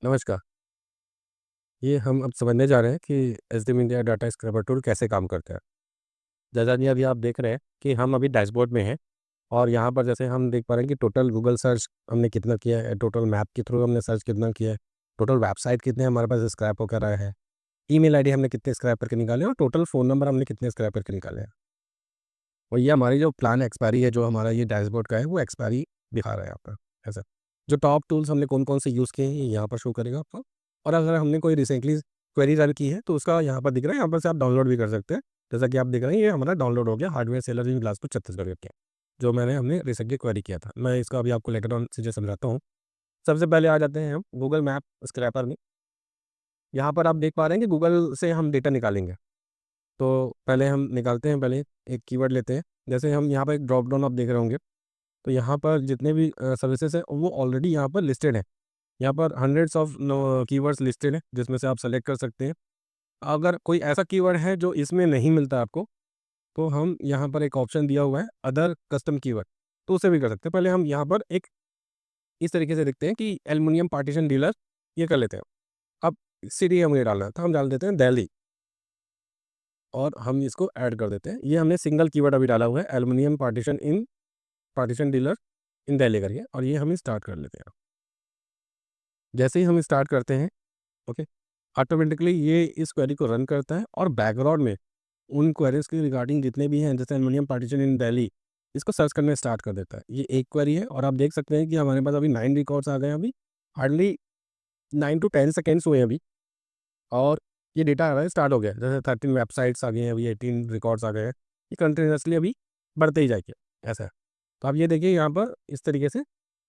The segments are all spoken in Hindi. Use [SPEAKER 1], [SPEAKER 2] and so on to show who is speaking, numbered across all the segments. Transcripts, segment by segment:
[SPEAKER 1] नमस्कार। ये हम अब समझने जा रहे हैं कि SDM India data scraper tool कैसे काम करता है। जैसा कि अभी आप देख रहे हैं कि हम अभी डैशबोर्ड में हैं और यहाँ पर जैसे हम देख पा रहे हैं कि टोटल गूगल सर्च हमने कितना किया है, टोटल मैप के थ्रू हमने सर्च कितना किया है, टोटल वेबसाइट कितने हमारे पास स्क्रैप होकर आए हैं, ईमेल आईडी हमने कितने स्क्रैप करके निकाले और टोटल फ़ोन नंबर हमने कितने स्क्रैप करके निकाले हैं। और ये हमारी जो प्लान एक्सपायरी है, जो हमारा ये डैशबोर्ड का है, वो एक्सपायरी दिखा रहा है यहाँ पर, ऐसा। जो टॉप टूल्स हमने कौन-कौन से यूज़ किए हैं, ये यहाँ पर शो करेगा आपको। और अगर हमने कोई रिसेंटली क्वेरी रन की है, तो उसका यहाँ पर दिख रहा है, यहाँ पर से आप डाउनलोड भी कर सकते हैं। जैसा कि आप देख रहे हैं, ये हमारा डाउनलोड हो गया, हार्डवेयर सेलर इन बिलासपुर छत्तीसगढ़ करके, जो हमने रिसेंटली क्वेरी किया था। मैं इसका अभी आपको लेटर ऑन चीज़ें समझाता हूँ। सबसे पहले आ जाते हैं हम गूगल मैप स्क्रैपर में। यहाँ पर आप देख पा रहे हैं कि गूगल से हम डेटा निकालेंगे। तो पहले हम निकालते हैं, पहले एक कीवर्ड लेते हैं। जैसे हम यहाँ पर एक ड्रॉप डाउन आप देख रहे होंगे, तो यहाँ पर जितने भी सर्विसेज़ हैं, वो ऑलरेडी यहाँ पर लिस्टेड हैं। यहाँ पर hundreds of no keywords listed हैं, जिसमें से आप सेलेक्ट कर सकते हैं। अगर कोई ऐसा कीवर्ड है जो इसमें नहीं मिलता आपको, तो हम यहाँ पर एक ऑप्शन दिया हुआ है अदर कस्टम कीवर्ड, तो उसे भी कर सकते हैं। पहले हम यहाँ पर एक इस तरीके से लिखते हैं कि एल्युमिनियम पार्टीशन डीलर, ये कर लेते हैं। अब सिटी हमें डालना है, तो हम डाल देते हैं दिल्ली और हम इसको ऐड कर देते हैं। ये हमने सिंगल कीवर्ड अभी डाला हुआ है, एल्युमिनियम पार्टीशन डीलर इन दिल्ली करके, और ये हम स्टार्ट कर लेते हैं। जैसे ही हम स्टार्ट करते हैं, ओके, ऑटोमेटिकली ये इस क्वेरी को रन करता है और बैकग्राउंड में उन क्वेरीज़ के रिगार्डिंग जितने भी हैं, जैसे एल्युमिनियम पार्टीशन इन दिल्ली, इसको सर्च करना स्टार्ट कर देता है। ये एक क्वेरी है और आप देख सकते हैं कि हमारे पास अभी 9 रिकॉर्ड्स आ गए हैं अभी। हार्डली 9 टू 10 सेकंड्स हुए हैं अभी, और ये डेटा आ रहा है, स्टार्ट हो गया है। जैसे 13 वेबसाइट्स आ गई हैं, अभी 18 रिकॉर्ड्स आ गए हैं। ये कंटिन्यूअसली अभी बढ़ते ही जाएँगे, ऐसा है। तो आप ये देखिए यहाँ पर इस तरीके से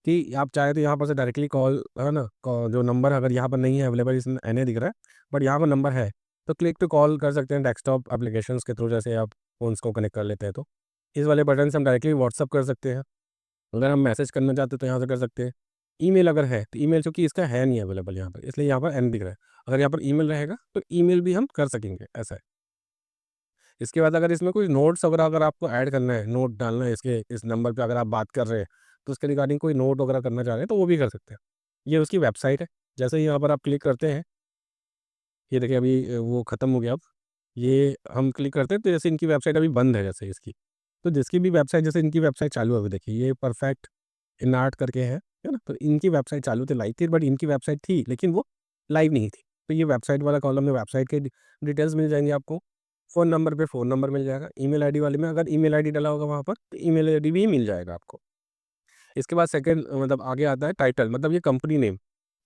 [SPEAKER 1] कि आप चाहें तो यहाँ पर से डायरेक्टली कॉल, है ना? जो नंबर अगर यहाँ पर नहीं है अवेलेबल, इसमें एनए दिख रहा है, बट यहाँ पर नंबर है, तो क्लिक टू कॉल कर सकते हैं डेस्कटॉप एप्लीकेशंस के थ्रू, जैसे आप फ़ोन्स को कनेक्ट कर लेते हैं तो। इस वाले बटन से हम डायरेक्टली व्हाट्सएप कर सकते हैं। अगर हम मैसेज करना चाहते हैं तो यहाँ से कर सकते हैं। ईमेल अगर है, तो ईमेल चूँकि इसका है नहीं अवेलेबल यहाँ पर, इसलिए यहाँ पर एन दिख रहा है। अगर यहाँ पर ईमेल रहेगा, तो ईमेल भी हम कर सकेंगे, ऐसा है। इसके बाद अगर इसमें कोई नोट्स वगैरह अगर आपको ऐड करना है, नोट डालना है इसके इस नंबर पे, अगर आप बात कर रहे हैं, तो उसके रिगार्डिंग कोई नोट वगैरह करना चाह रहे हैं, तो वो भी कर सकते हैं। ये उसकी वेबसाइट है। जैसे ही यहाँ पर आप क्लिक करते हैं, ये देखिए अभी वो ख़त्म हो गया अब। ये हम क्लिक करते हैं, तो जैसे इनकी वेबसाइट अभी बंद है जैसे इसकी। तो जिसकी भी वेबसाइट, जैसे इनकी वेबसाइट चालू है अभी देखिए, ये परफेक्ट इनार्ट करके है ना? तो इनकी वेबसाइट चालू थी, लाइव थी, बट इनकी वेबसाइट थी, लेकिन वो लाइव नहीं थी। तो ये वेबसाइट वाला कॉलम में वेबसाइट के डिटेल्स मिल जाएँगे आपको। फ़ोन नंबर पे फ़ोन नंबर मिल जाएगा। ईमेल आईडी वाले में अगर ईमेल आईडी डला होगा वहाँ पर, तो ईमेल आईडी भी मिल जाएगा आपको। इसके बाद सेकंड मतलब आगे आता है टाइटल, मतलब ये कंपनी नेम,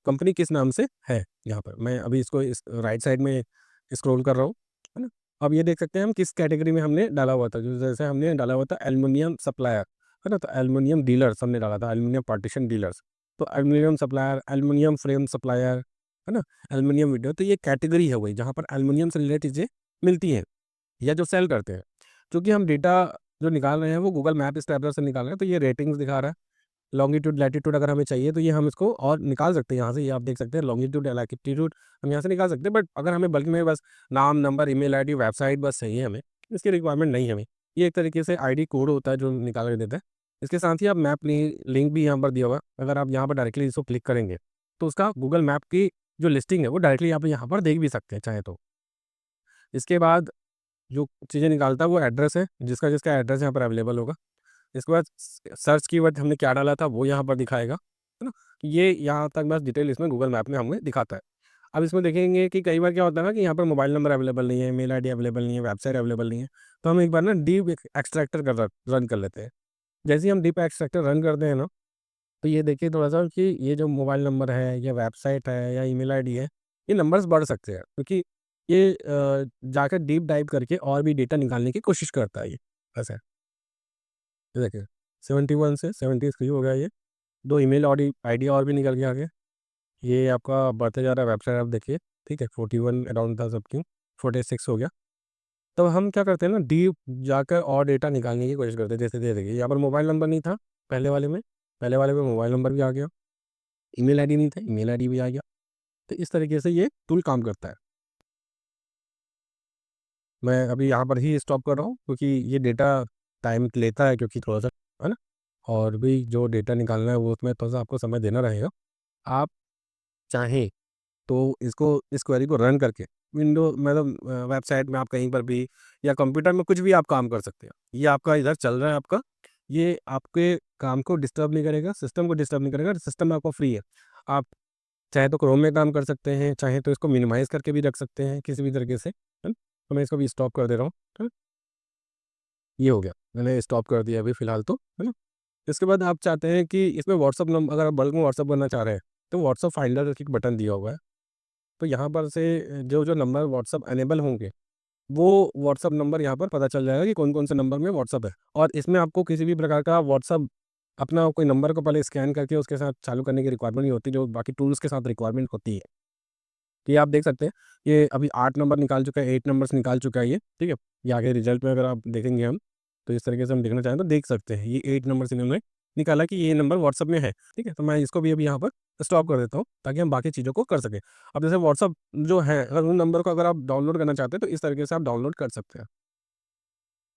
[SPEAKER 1] कंपनी किस नाम से है यहाँ पर। मैं अभी इसको इस राइट साइड में स्क्रॉल कर रहा हूँ, है ना? अब ये देख सकते हैं हम किस कैटेगरी में हमने डाला हुआ था। जो जैसे हमने डाला हुआ था एल्युमिनियम सप्लायर, है ना? तो एल्युमिनियम डीलर्स हमने डाला था, एल्युमिनियम पार्टीशन डीलर्स। तो aluminium supplier, aluminium frame supplier, है ना? एल्युमिनियम विंडो, तो ये कैटेगरी है वही, जहाँ पर एल्युमिनियम से रिलेटेड चीज़ें मिलती हैं या जो सेल करते हैं। चूँकि हम डेटा जो निकाल रहे हैं वो गूगल मैप स्क्रैपर से निकाल रहे हैं, तो ये रेटिंग्स दिखा रहा है। लॉन्गिट्यूड, लैटिट्यूड अगर हमें चाहिए, तो ये हम इसको और निकाल सकते हैं यहाँ से। ये आप देख सकते हैं लॉन्गिट्यूड या लैटिट्यूड हम यहाँ से निकाल सकते हैं, बट अगर हमें बल्क में बस नाम, नंबर, ईमेल आईडी, वेबसाइट बस चाहिए हमें, इसकी रिक्वायरमेंट नहीं है हमें। ये एक तरीके से आईडी कोड होता है जो निकाल के देता है। इसके साथ ही आप मैप लिंक भी यहाँ पर दिया हुआ है। अगर आप यहाँ पर डायरेक्टली इसको क्लिक करेंगे, तो उसका गूगल मैप की जो लिस्टिंग है वो डायरेक्टली आप यहाँ पर देख भी सकते हैं चाहें तो। इसके बाद जो चीज़ें निकालता है वो एड्रेस है, जिसका एड्रेस यहाँ पर अवेलेबल होगा। इसके बाद सर्च कीवर्ड हमने क्या डाला था वो यहाँ पर दिखाएगा, है ना? ये यहाँ तक बस डिटेल इसमें गूगल मैप में हमें दिखाता है। अब इसमें देखेंगे कि कई बार क्या होता है ना कि यहाँ पर मोबाइल नंबर अवेलेबल नहीं है, मेल आईडी अवेलेबल नहीं है, वेबसाइट अवेलेबल नहीं है। तो हम एक बार ना डीप एक्सट्रैक्टर रन कर लेते हैं। जैसे ही हम डीप एक्सट्रैक्टर रन करते हैं ना, तो ये देखिए थोड़ा-सा कि ये जो मोबाइल नंबर है या वेबसाइट है या ईमेल आईडी है, ये नंबर्स बढ़ सकते हैं, क्योंकि ये जाकर डीप डाइव करके और भी डेटा निकालने की कोशिश करता है ये, ऐसा है। ये देखिए 71 से 73 हो गया ये। 2 ईमेल ऑडी आईडी और भी निकल के आ गए। ये आपका बढ़ते जा रहा है वेबसाइट, आप देखिए, ठीक है? 41 अराउंड था सबकी, 46 हो गया। तो हम क्या करते हैं ना, डीप जाकर और डेटा निकालने की कोशिश करते हैं। जैसे ये देखिए यहाँ पर मोबाइल नंबर नहीं था पहले वाले में मोबाइल नंबर भी आ गया। ईमेल आईडी नहीं था, ईमेल आईडी भी आ गया। तो इस तरीके से ये टूल काम करता है। मैं अभी यहाँ पर ही स्टॉप कर रहा हूँ, क्योंकि ये डेटा टाइम लेता है, क्योंकि थोड़ा-सा, है ना? और भी जो डेटा निकालना है वो उसमें थोड़ा-सा आपको समय देना रहेगा। आप चाहें तो इसको इस क्वेरी को रन करके विंडो मतलब वेबसाइट में आप कहीं पर भी या कंप्यूटर में कुछ भी आप काम कर सकते हैं। ये आपका इधर चल रहा है आपका, ये आपके काम को डिस्टर्ब नहीं करेगा, सिस्टम को डिस्टर्ब नहीं करेगा, सिस्टम आपका फ्री है। आप चाहे तो क्रोम में काम कर सकते हैं, चाहे तो इसको मिनिमाइज़ करके भी रख सकते हैं किसी भी तरीके से, है ना? तो मैं इसको भी स्टॉप कर दे रहा हूँ, है ना? ये हो गया, मैंने स्टॉप कर दिया अभी फ़िलहाल तो, है ना? इसके बाद आप चाहते हैं कि इसमें व्हाट्सएप नंबर अगर आप बल्क में व्हाट्सएप करना चाह रहे हैं, तो व्हाट्सएप फाइंडर एक बटन दिया हुआ है। तो यहाँ पर से जो-जो नंबर व्हाट्सएप इनेबल होंगे, वो व्हाट्सएप नंबर यहाँ पर पता चल जाएगा कि कौन-कौन से नंबर में व्हाट्सएप है। और इसमें आपको किसी भी प्रकार का व्हाट्सएप अपना कोई नंबर को पहले स्कैन करके उसके साथ चालू करने की रिक्वायरमेंट नहीं होती, जो बाकी टूल्स के साथ रिक्वायरमेंट होती है। तो ये आप देख सकते हैं, ये अभी 8 नंबर निकाल चुका है, 8 नंबर्स निकाल चुका है ये, ठीक है? ये आगे रिज़ल्ट में अगर आप देखेंगे हम, तो इस तरीके से हम देखना चाहें तो देख सकते हैं, ये 8 नंबर्स इन्होंने निकाला कि ये नंबर व्हाट्सएप में है, ठीक है? तो मैं इसको भी अभी यहाँ पर स्टॉप कर देता हूँ, ताकि हम बाकी चीज़ों को कर सकें। अब जैसे व्हाट्सएप जो है, अगर उन नंबर को अगर आप डाउनलोड करना चाहते हैं, तो इस तरीके से आप डाउनलोड कर सकते हैं।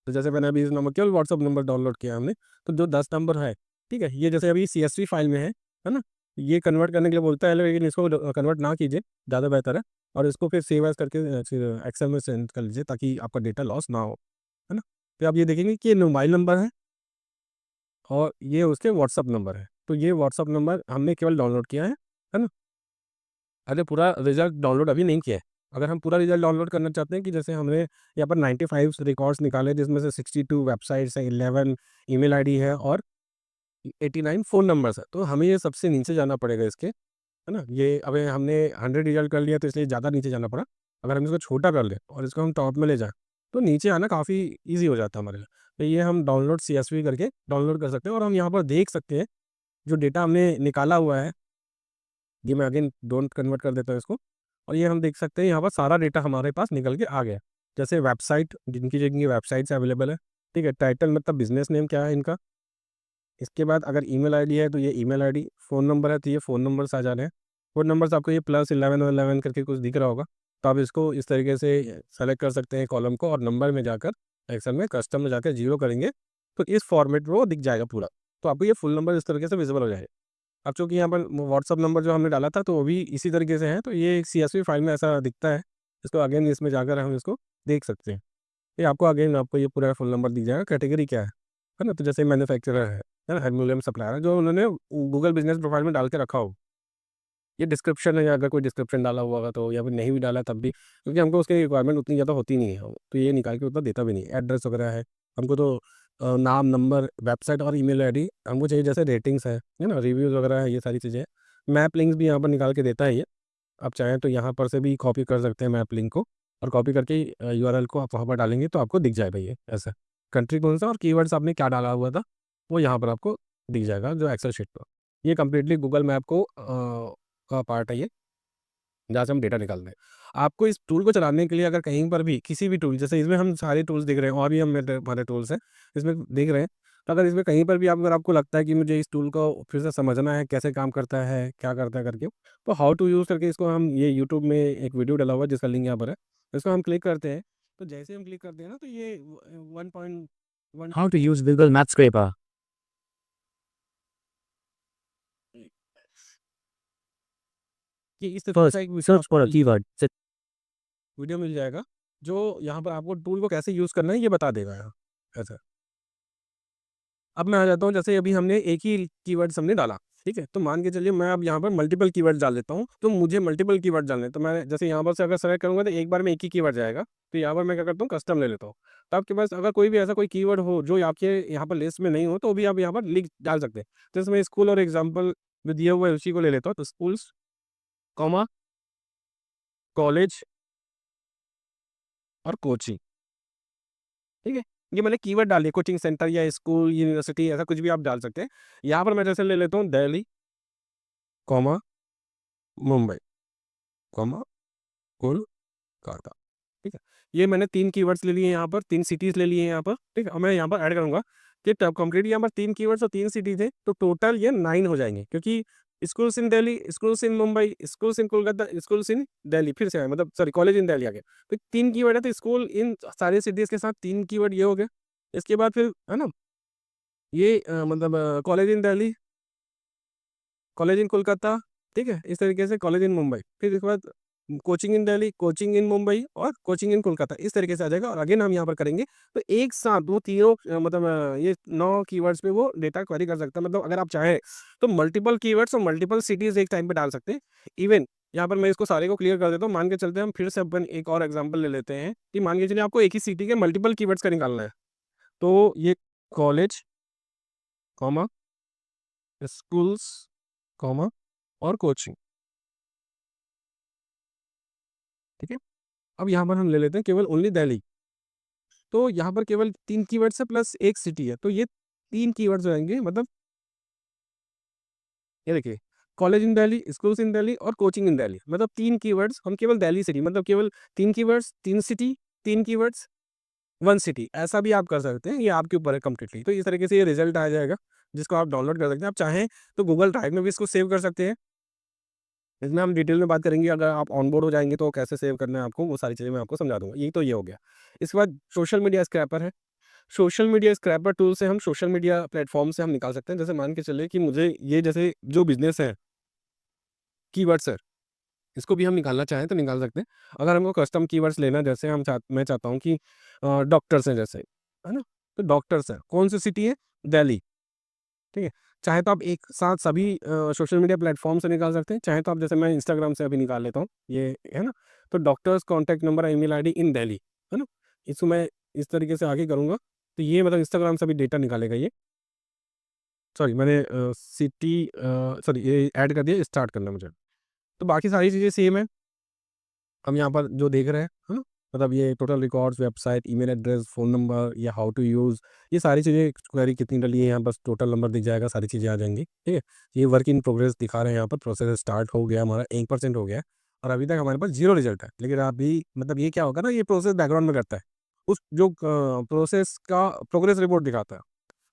[SPEAKER 1] तो जैसे मैंने अभी इस नंबर केवल व्हाट्सएप नंबर डाउनलोड किया हमने, तो जो 10 नंबर है, ठीक है? ये जैसे अभी सीएसवी फाइल में है ना? ये कन्वर्ट करने के लिए बोलता है, लेकिन इसको कन्वर्ट ना कीजिए, ज़्यादा बेहतर है और इसको फिर सेव एज़ करके फिर एक्सेल में सेंड कर लीजिए, ताकि आपका डेटा लॉस ना हो, है ना? फिर आप ये देखेंगे कि ये मोबाइल नंबर है और ये उसके व्हाट्सएप नंबर है। तो ये व्हाट्सएप नंबर हमने केवल डाउनलोड किया है ना? अरे पूरा रिज़ल्ट डाउनलोड अभी नहीं किया है। अगर हम पूरा रिज़ल्ट डाउनलोड करना चाहते हैं कि जैसे हमने यहाँ पर 95 रिकॉर्ड्स निकाले, जिसमें से 62 वेबसाइट्स हैं, 11 ईमेल आईडी है और 89 फ़ोन नंबर्स हैं। तो हमें ये सबसे नीचे जाना पड़ेगा इसके, है ना? ये अभी हमने 100 रिज़ल्ट कर लिया, तो इसलिए ज़्यादा नीचे जाना पड़ा। अगर हम इसको छोटा कर लें और इसको हम टॉप में ले जाएँ, तो नीचे आना काफ़ी ईज़ी हो जाता है हमारे लिए। तो ये हम डाउनलोड सीएसवी करके डाउनलोड कर सकते हैं और हम यहाँ पर देख सकते हैं, जो डेटा हमने निकाला हुआ है, ये मैं अगेन डोंट कन्वर्ट कर देता हूँ इसको और ये हम देख सकते हैं यहाँ पर सारा डेटा हमारे पास निकल के आ गया। जैसे वेबसाइट, जिनकी वेबसाइट्स अवेलेबल है, ठीक है? टाइटल मतलब बिज़नेस नेम क्या है इनका, इसके बाद अगर ईमेल आईडी है तो ये ईमेल आईडी, फ़ोन नंबर है तो ये फ़ोन नंबर्स आ जा रहे हैं। फ़ोन नंबर्स आपको ये +11 और 11 करके कुछ दिख रहा होगा, तो आप इसको इस तरीके से सेलेक्ट कर सकते हैं कॉलम को और नंबर में जाकर एक्सेल में कस्टम में जाकर 0 करेंगे, तो इस फॉर्मेट में वो दिख जाएगा पूरा। तो आपको ये फुल नंबर इस तरीके से विज़िबल हो जाएगा। अब चूँकि यहाँ पर व्हाट्सएप नंबर जो हमने डाला था, तो वो भी इसी तरीके से है, तो ये एक सीएसवी फाइल में ऐसा दिखता है। इसको अगेन इसमें जाकर हम इसको देख सकते हैं। ये आपको अगेन आपको ये पूरा फुल नंबर दिख जाएगा, कैटेगरी क्या है ना? तो जैसे मैन्युफैक्चरर है ना? हारमोनियम सप्लायर है, जो उन्होंने गूगल बिज़नेस प्रोफाइल में डाल के रखा हो। ये डिस्क्रिप्शन है, या अगर कोई डिस्क्रिप्शन डाला हुआ होगा तो, या फिर नहीं भी डाला तब भी, क्योंकि हमको उसकी रिक्वायरमेंट उतनी ज़्यादा होती नहीं है, तो ये निकाल के उतना देता भी नहीं है। एड्रेस वगैरह है, हमको तो नाम, नंबर, वेबसाइट और ईमेल आईडी हमको चाहिए, जैसे रेटिंग्स है ना? रिव्यूज़ वगैरह है, ये सारी चीज़ें हैं। मैप लिंक्स भी यहाँ पर निकाल के देता है ये। आप चाहें तो यहाँ पर से भी कॉपी कर सकते हैं मैप लिंक को और कॉपी करके यूआरएल को आप वहाँ पर डालेंगे तो आपको दिख जाएगा ये ऐसा। कंट्री कौन-सा और कीवर्ड्स आपने क्या डाला हुआ था, वो यहाँ पर आपको दिख जाएगा जो एक्सेल शीट पर। ये कंप्लीटली गूगल मैप को का पार्ट है ये, जहाँ से हम डेटा निकालते हैं। आपको इस टूल को चलाने के लिए अगर कहीं पर भी किसी भी टूल, जैसे इसमें हम सारे टूल्स दिख रहे हैं और भी हम मेरे हमारे टूल्स हैं, इसमें देख रहे हैं। तो अगर इसमें कहीं पर भी अगर आपको लगता है कि मुझे इस टूल को फिर से समझना है, कैसे काम करता है, क्या करता है करके, तो हाउ टू यूज़ करके इसको हम, ये यूट्यूब में एक वीडियो डला हुआ है जिसका लिंक यहाँ पर है। इसको हम क्लिक करते हैं, तो जैसे हम क्लिक करते हैं ना, तो ये 1.1
[SPEAKER 2] How to use Google Map Scraper.
[SPEAKER 1] कि इस तरह
[SPEAKER 2] First,
[SPEAKER 1] का एक वीडियो
[SPEAKER 2] search for
[SPEAKER 1] आपको
[SPEAKER 2] a keyword.
[SPEAKER 1] वीडियो मिल जाएगा, जो यहाँ पर आपको टूल को कैसे यूज़ करना है ये बता देगा यहाँ, ऐसा। अब मैं आ जाता हूँ, जैसे अभी हमने एक ही कीवर्ड्स हमने डाला, ठीक है? तो मान के चलिए मैं अब यहाँ पर मल्टीपल कीवर्ड्स डाल देता हूँ, तो मुझे मल्टीपल कीवर्ड डालने हैं, तो मैं जैसे यहाँ पर से अगर सेलेक्ट करूँगा तो एक बार में एक ही कीवर्ड जाएगा, तो यहाँ पर मैं क्या करता हूँ, कस्टम ले लेता हूँ। तो आपके पास अगर कोई भी ऐसा कोई कीवर्ड हो जो आपके यहाँ पर लिस्ट में नहीं हो, तो भी आप यहाँ पर लिख डाल सकते हैं। तो इसमें स्कूल और एग्ज़ाम्पल जो दिया हुआ है उसी को ले लेता हूँ, तो स्कूल्स, कॉमा, कॉलेज और कोचिंग, ठीक है? ये मैंने कीवर्ड डाल दिए, कोचिंग सेंटर या स्कूल, यूनिवर्सिटी, ऐसा कुछ भी आप डाल सकते हैं। यहाँ पर मैं जैसे ले लेता हूँ दिल्ली, कॉमा, मुंबई, कॉमा, कोलकाता, ठीक है? ये मैंने 3 कीवर्ड्स ले लिए यहाँ पर, 3 सिटीज़ ले लिए हैं यहाँ पर, ठीक है? और मैं यहाँ पर ऐड करूँगा कि तब कंप्लीट यहाँ पर 3 कीवर्ड्स और 3 सिटी थे, तो टोटल ये 9 हो जाएँगे, क्योंकि schools in Delhi, schools in Mumbai, schools in Kolkata, schools in Delhi, फिर से आए मतलब सॉरी कॉलेज इन दिल्ली आ गया। तो 3 कीवर्ड है, तो स्कूल इन सारे सिटीज़ के साथ 3 कीवर्ड ये हो गए। इसके बाद फिर है ना, ये मतलब college in Delhi, college in Kolkata, ठीक है? इस तरीके से कॉलेज इन मुंबई, फिर इसके बाद कोचिंग इन दिल्ली, कोचिंग इन मुंबई और कोचिंग इन कोलकाता, इस तरीके से आ जाएगा और अगेन हम यहाँ पर करेंगे, तो एक साथ वो तीनों मतलब ये 9 कीवर्ड्स पे वो डेटा क्वेरी कर सकता है। मतलब अगर आप चाहें, तो मल्टीपल कीवर्ड्स और मल्टीपल सिटीज़ एक टाइम पे डाल सकते हैं। इवन यहाँ पर मैं इसको सारे को क्लियर कर देता हूँ, मान के चलते हैं हम फिर से अपन एक और एग्ज़ाम्पल ले लेते हैं कि मान के चलिए आपको एक ही सिटी के मल्टीपल कीवर्ड्स का निकालना है। तो ये कॉलेज, कॉमा, स्कूल्स, कॉमा और कोचिंग, ठीक है? अब यहाँ पर हम ले लेते हैं केवल ओनली दिल्ली। तो यहाँ पर केवल 3 कीवर्ड्स है प्लस 1 सिटी है, तो ये 3 कीवर्ड्स हो जाएँगे, मतलब ये देखिए, college in Delhi, schools in Delhi और कोचिंग इन दिल्ली, मतलब 3 कीवर्ड्स हम केवल दिल्ली सिटी, मतलब केवल 3 कीवर्ड्स, 3 सिटी, 3 कीवर्ड्स, 1 सिटी, ऐसा भी आप कर सकते हैं, ये आपके ऊपर है कंप्लीटली। तो इस तरीके से ये रिज़ल्ट आ जाएगा, जिसको आप डाउनलोड कर सकते हैं। आप चाहें तो गूगल ड्राइव में भी इसको सेव कर सकते हैं। इसमें हम डिटेल में बात करेंगे, अगर आप ऑन बोर्ड हो जाएँगे तो कैसे सेव करना है आपको, वो सारी चीज़ें मैं आपको समझा दूँगा। ये तो ये हो गया। इसके बाद सोशल मीडिया स्क्रैपर है। सोशल मीडिया स्क्रैपर टूल से हम सोशल मीडिया प्लेटफ़ॉर्म से हम निकाल सकते हैं। जैसे मान के चलिए कि मुझे ये जैसे जो बिज़नेस है, कीवर्ड्स है, इसको भी हम निकालना चाहें तो निकाल सकते हैं। अगर हमको कस्टम कीवर्ड्स लेना है, जैसे मैं चाहता हूँ कि डॉक्टर्स हैं जैसे, है ना? तो डॉक्टर्स हैं, कौन-सी सिटी है? दिल्ली, ठीक है? चाहे तो आप एक साथ सभी सोशल मीडिया प्लेटफ़ॉर्म से निकाल सकते हैं, चाहे तो आप जैसे मैं इंस्टाग्राम से अभी निकाल लेता हूँ, ये है ना? तो doctors contact number, email ID इन दिल्ली, है ना? इसको मैं इस तरीके से आगे करूँगा, तो ये मतलब इंस्टाग्राम से भी डेटा निकालेगा ये। सॉरी, मैंने सॉरी, ये ऐड कर दिया, स्टार्ट करना है मुझे। तो बाकी सारी चीज़ें सेम है। हम यहाँ पर जो देख रहे हैं, है ना? मतलब ये total records, website, email address, phone number या हाउ टू यूज़, ये सारी चीज़ें क्वेरी कितनी डली है, यहाँ बस टोटल नंबर दिख जाएगा, सारी चीज़ें आ जाएँगी, ठीक है? ये वर्क इन प्रोग्रेस दिखा रहे हैं यहाँ पर, प्रोसेस स्टार्ट हो गया हमारा, 1% हो गया है और अभी तक हमारे पास 0 रिज़ल्ट है। लेकिन अभी मतलब ये क्या होगा ना, ये प्रोसेस बैकग्राउंड में करता है। उस जो प्रोसेस का प्रोग्रेस रिपोर्ट दिखाता है।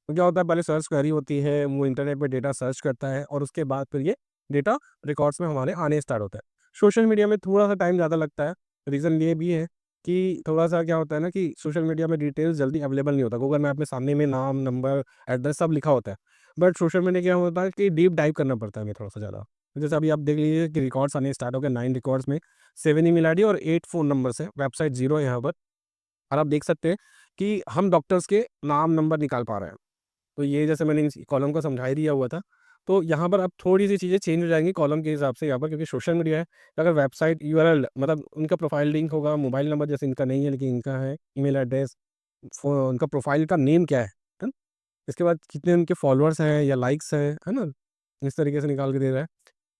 [SPEAKER 1] तो क्या होता है, पहले सर्च क्वेरी होती है, वो इंटरनेट पे डेटा सर्च करता है और उसके बाद फिर ये डेटा रिकॉर्ड्स में हमारे आने स्टार्ट होता है। सोशल मीडिया में थोड़ा-सा टाइम ज़्यादा लगता है, रीज़न ये भी है कि थोड़ा-सा क्या होता है ना कि सोशल मीडिया में डिटेल्स जल्दी अवेलेबल नहीं होता। गूगल मैप में सामने में नाम, नंबर, एड्रेस सब लिखा होता है। बट सोशल मीडिया क्या होता है कि डीप डाइव करना पड़ता है हमें थोड़ा-सा ज़्यादा। जैसे अभी आप देख लीजिए कि रिकॉर्ड्स आने स्टार्ट हो गए, 9 रिकॉर्ड्स में 7 ईमेल आईडी और 8 फ़ोन नंबर्स हैं, वेबसाइट 0 है यहाँ पर और आप देख सकते हैं कि हम डॉक्टर्स के नाम, नंबर निकाल पा रहे हैं। तो ये जैसे मैंने इस कॉलम को समझा ही दिया हुआ था, तो यहाँ पर अब थोड़ी-सी चीज़ें चेंज हो जाएँगी कॉलम के हिसाब से यहाँ पर, क्योंकि सोशल मीडिया है, अगर वेबसाइट यूआरएल मतलब उनका प्रोफ़ाइल लिंक होगा, मोबाइल नंबर जैसे इनका नहीं है लेकिन इनका है, ईमेल एड्रेस, उनका प्रोफ़ाइल का नेम क्या है ना? इसके बाद कितने उनके फॉलोअर्स हैं या लाइक्स हैं, है ना? इस तरीके से निकाल के दे रहा है।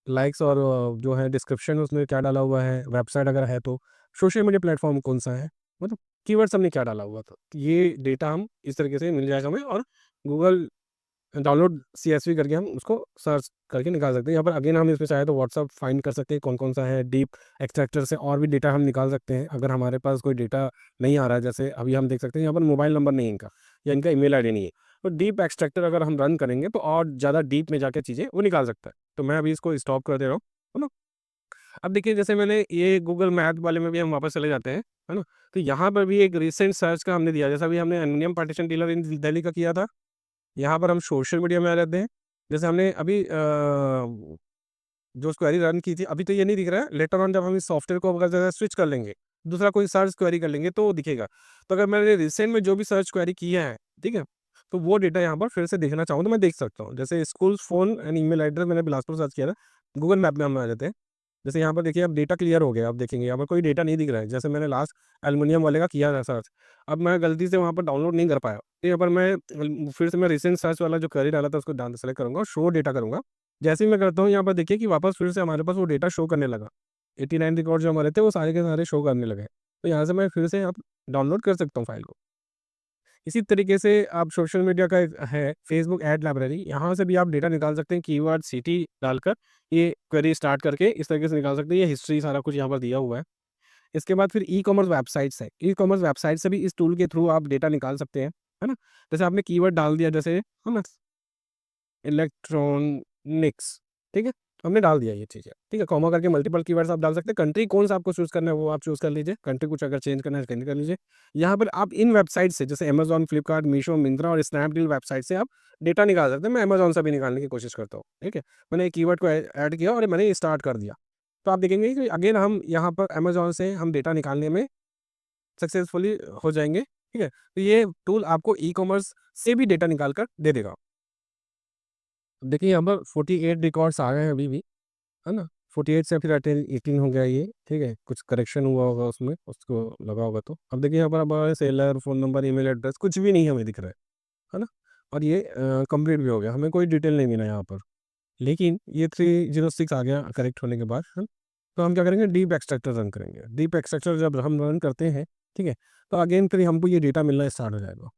[SPEAKER 1] लाइक्स और जो है डिस्क्रिप्शन उसमें क्या डाला हुआ है, वेबसाइट अगर है तो, सोशल मीडिया प्लेटफ़ॉर्म कौन-सा है, मतलब कीवर्ड्स हमने क्या डाला हुआ था। तो ये डेटा हम इस तरीके से मिल जाएगा हमें और गूगल डाउनलोड सीएसवी करके हम उसको सर्च करके निकाल सकते हैं। यहाँ पर अगेन हम इसमें चाहे तो व्हाट्सएप फाइंड कर सकते हैं कौन-कौन सा है, डीप एक्सट्रैक्टर से और भी डेटा हम निकाल सकते हैं। अगर हमारे पास कोई डेटा नहीं आ रहा है, जैसे अभी हम देख सकते हैं यहाँ पर मोबाइल नंबर नहीं है इनका या इनका ईमेल आईडी नहीं है। तो डीप एक्सट्रैक्टर अगर हम रन करेंगे तो और ज़्यादा डीप में जाके चीज़ें वो निकाल सकता है। तो मैं अभी इसको स्टॉप कर दे रहा हूँ, है ना? अब देखिए जैसे मैंने ये गूगल मैप वाले में भी हम वापस चले जाते हैं, है ना? तो यहाँ पर भी एक रिसेंट सर्च का हमने दिया, जैसा अभी हमने एल्युमिनियम पार्टीशन डीलर इन दिल्ली का किया था। यहाँ पर हम सोशल मीडिया में आ जाते हैं। जैसे हमने अभी जो क्वेरी रन की थी, अभी तो ये नहीं दिख रहा है, लेटर ऑन जब हम इस सॉफ्टवेयर को अगर ज़रा स्विच कर लेंगे, दूसरा कोई सर्च क्वेरी कर लेंगे तो वो दिखेगा। तो अगर मैंने रिसेंट में जो भी सर्च क्वेरी किया है, ठीक है? तो वो डेटा यहाँ पर फिर से देखना चाहूँ तो मैं देख सकता हूँ। जैसे schools, phone and email address मैंने बिलासपुर सर्च किया था, गूगल मैप में हम आ जाते हैं। जैसे यहाँ पर देखिए अब डेटा क्लियर हो गया, आप देखेंगे यहाँ पर कोई डेटा नहीं दिख रहा है। जैसे मैंने लास्ट एल्युमिनियम वाले का किया था सर्च, अब मैं गलती से वहाँ पर डाउनलोड नहीं कर पाया। तो यहाँ पर मैं फिर से मैं रिसेंट सर्च वाला जो क्वेरी डाला था उसको डाल सेलेक्ट करूँगा और शो डेटा करूँगा। जैसे ही मैं करता हूँ यहाँ पर देखिए कि वापस फिर से हमारे पास वो डेटा शो करने लगा। 89 रिकॉर्ड जो हमारे थे वो सारे के सारे शो करने लगे। तो यहाँ से मैं फिर से अब डाउनलोड कर सकता हूँ फाइल को। इसी तरीके से आप सोशल मीडिया का एक है फेसबुक ऐड लाइब्रेरी, यहाँ से भी आप डेटा निकाल सकते हैं कीवर्ड सिटी डालकर, ये क्वेरी स्टार्ट करके इस तरीके से निकाल सकते हैं। ये हिस्ट्री सारा कुछ यहाँ पर दिया हुआ है। इसके बाद फिर ई-कॉमर्स वेबसाइट्स है। ई-कॉमर्स वेबसाइट से भी इस टूल के थ्रू आप डेटा निकाल सकते हैं, है ना? जैसे आपने कीवर्ड डाल दिया, जैसे है ना, इलेक्ट्रॉनिक्स, ठीक है? हमने डाल दिया ये चीज़ है, ठीक है। कॉमा करके मल्टीपल कीवर्ड्स आप डाल सकते हैं, कंट्री कौन-सा आपको चूज़ करना है वो आप चूज़ कर लीजिए, कंट्री कुछ अगर चेंज करना है चेंज कर लीजिए। यहाँ पर आप इन वेबसाइट से जैसे अमेज़न, फ्लिपकार्ट, मीशो, मिंत्रा और स्नैपडील वेबसाइट से आप डेटा निकाल सकते हैं। मैं अमेज़न से भी निकालने की कोशिश करता हूँ, ठीक है। मैंने एक कीवर्ड को ऐड किया और मैंने स्टार्ट कर दिया। तो आप देखेंगे कि अगेन हम यहाँ पर अमेज़न से हम डेटा निकालने में सक्सेसफुली हो जाएँगे, ठीक है। तो ये टूल आपको ई-कॉमर्स से भी डेटा निकाल कर दे देगा। अब देखिए यहाँ पर 48 रिकॉर्ड्स आ गए हैं अभी भी, है ना? 48 से फिर 18 हो गया ये, ठीक है? कुछ करेक्शन हुआ होगा उसमें, उसको लगा होगा तो। अब देखिए यहाँ पर हमारा seller, phone number, email address कुछ भी नहीं हमें दिख रहा है ना? और ये कंप्लीट भी हो गया, हमें कोई डिटेल नहीं मिला यहाँ पर। लेकिन ये 306 आ गया करेक्ट होने के बाद, है? तो हम क्या करेंगे डीप एक्सट्रैक्टर रन करेंगे। डीप एक्सट्रैक्टर जब हम रन करते हैं, ठीक है? तो अगेन फिर हमको ये डेटा मिलना स्टार्ट हो जाएगा।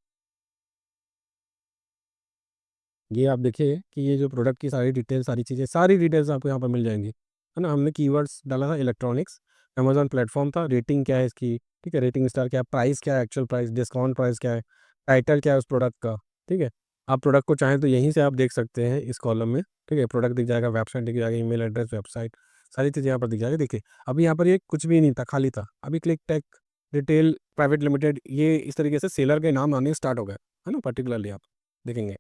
[SPEAKER 1] ये आप देखिए कि ये जो प्रोडक्ट की सारी डिटेल्स आपको यहाँ पर मिल जाएँगी, है ना? हमने कीवर्ड्स डाला था इलेक्ट्रॉनिक्स, अमेज़न प्लेटफ़ॉर्म था, रेटिंग क्या है इसकी, ठीक है? रेटिंग स्टार क्या है, प्राइस क्या है, एक्चुअल प्राइस, डिस्काउंट प्राइस क्या है, टाइटल क्या है उस प्रोडक्ट का, ठीक है? आप प्रोडक्ट को चाहें तो यहीं से आप देख सकते हैं इस कॉलम में, ठीक है? प्रोडक्ट दिख जाएगा, वेबसाइट दिख जाएगी, ईमेल एड्रेस, वेबसाइट, सारी चीज़ें यहाँ पर दिख जाएगी। देखिए, अभी यहाँ पर ये कुछ भी नहीं था, खाली था। अभी Click Tech Retail Private Limited ये इस तरीके से सेलर के नाम आने स्टार्ट हो गए, है ना? पर्टिकुलरली आप देखेंगे।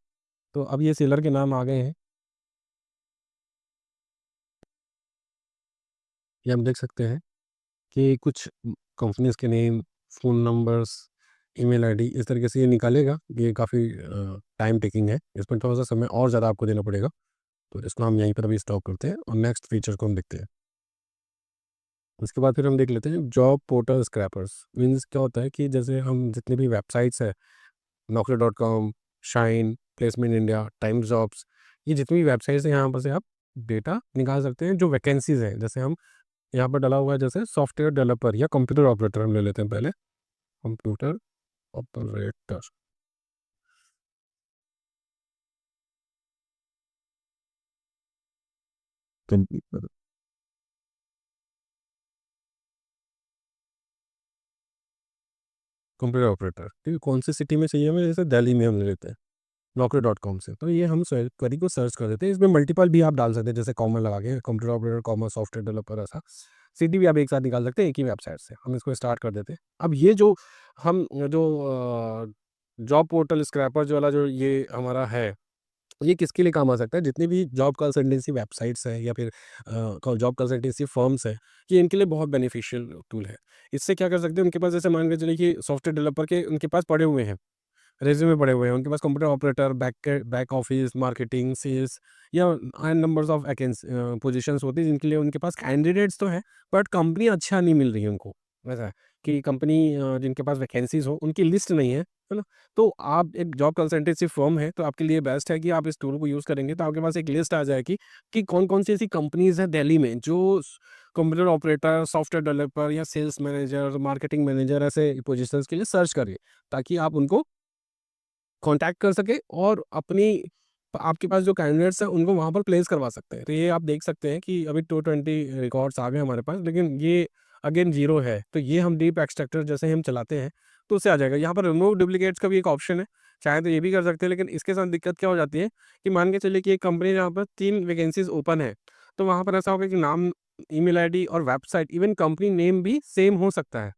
[SPEAKER 1] तो अब ये सेलर के नाम आ गए हैं, ये हम देख सकते हैं कि कुछ कंपनीज़ के name, phone numbers, email ID इस तरीके से ये निकालेगा। ये काफ़ी टाइम टेकिंग है, इसमें थोड़ा-सा समय और ज़्यादा आपको देना पड़ेगा। तो इसको हम यहीं पर अभी स्टॉप करते हैं और नेक्स्ट फीचर को हम देखते हैं। उसके बाद फिर हम देख लेते हैं जॉब पोर्टल स्क्रैपर्स। मीन्स क्या होता है कि जैसे हम जितनी भी वेबसाइट्स हैं, नौकरी dot com, shine, placement India, times jobs, ये जितनी भी वेबसाइट्स हैं यहाँ पर से आप डेटा निकाल सकते हैं जो वैकेंसीज़ हैं। जैसे हम यहाँ पर डला हुआ है जैसे सॉफ्टवेयर डेवलपर या कंप्यूटर ऑपरेटर हम ले लेते हैं पहले, computer operator, computer computer operator, ठीक है? कौन सी सिटी में चाहिए हमें? जैसे दिल्ली में हम ले लेते हैं, नौकरी डॉट कॉम से। तो ये हम क्वेरी को सर्च कर देते हैं, इसमें मल्टीपल भी आप डाल सकते हैं, जैसे कॉमा लगा के computer operator, comma software developer ऐसा। सिटी भी आप एक साथ निकाल सकते हैं एक ही वेबसाइट से। हम इसको स्टार्ट कर देते हैं। अब ये जो हम जो जॉब पोर्टल स्क्रैपर जो वाला जो ये हमारा है, ये किसके लिए काम आ सकता है? जितनी भी जॉब कंसल्टेंसी वेबसाइट्स हैं या फिर जॉब कंसल्टेंसी फर्म्स हैं, ये इनके लिए बहुत बेनिफिशियल टूल है। इससे क्या कर सकते हैं, उनके पास जैसे मान के चलिए कि सॉफ्टवेयर डेवलपर के उनके पास पड़े हुए हैं, रेज़्यूमे पड़े हुए हैं, उनके पास computer operator, back office, marketing, sales या एन नंबर्स ऑफ पोजीशंस होती हैं जिनके लिए उनके पास कैंडिडेट्स तो हैं, बट कंपनी अच्छा नहीं मिल रही है उनको। वैसा है कि कंपनी जिनके पास वैकेंसीज़ हो, उनकी लिस्ट नहीं है ना? तो आप एक जॉब कंसल्टेंसी फर्म है, तो आपके लिए बेस्ट है कि आप इस टूल को यूज़ करेंगे, तो आपके पास एक लिस्ट आ जाएगी कि कौन-कौन सी ऐसी कंपनीज़ हैं दिल्ली में जो कंप्यूटर ऑपरेटर, सॉफ्टवेयर डेवलपर या सेल्स मैनेजर, मार्केटिंग मैनेजर ऐसे पोजीशंस के लिए सर्च करिए, ताकि आप उनको कॉन्टैक्ट कर सकें और अपनी आपके पास जो कैंडिडेट्स हैं उनको वहाँ पर प्लेस करवा सकते हैं। तो ये आप देख सकते हैं कि अभी 220 रिकॉर्ड्स आ गए हमारे पास, लेकिन ये अगेन 0 है। तो ये हम डीप एक्सट्रैक्टर जैसे ही हम चलाते हैं तो उससे आ जाएगा। यहाँ पर रिमूव डुप्लिकेट्स का भी एक ऑप्शन है, चाहे तो ये भी कर सकते हैं, लेकिन इसके साथ दिक्कत क्या हो जाती है कि मान के चलिए कि एक कंपनी जहाँ पर 3 वैकेंसीज़ ओपन है, तो वहाँ पर ऐसा होगा कि नाम, ईमेल आईडी और वेबसाइट, इवन कंपनी नेम भी सेम हो सकता है।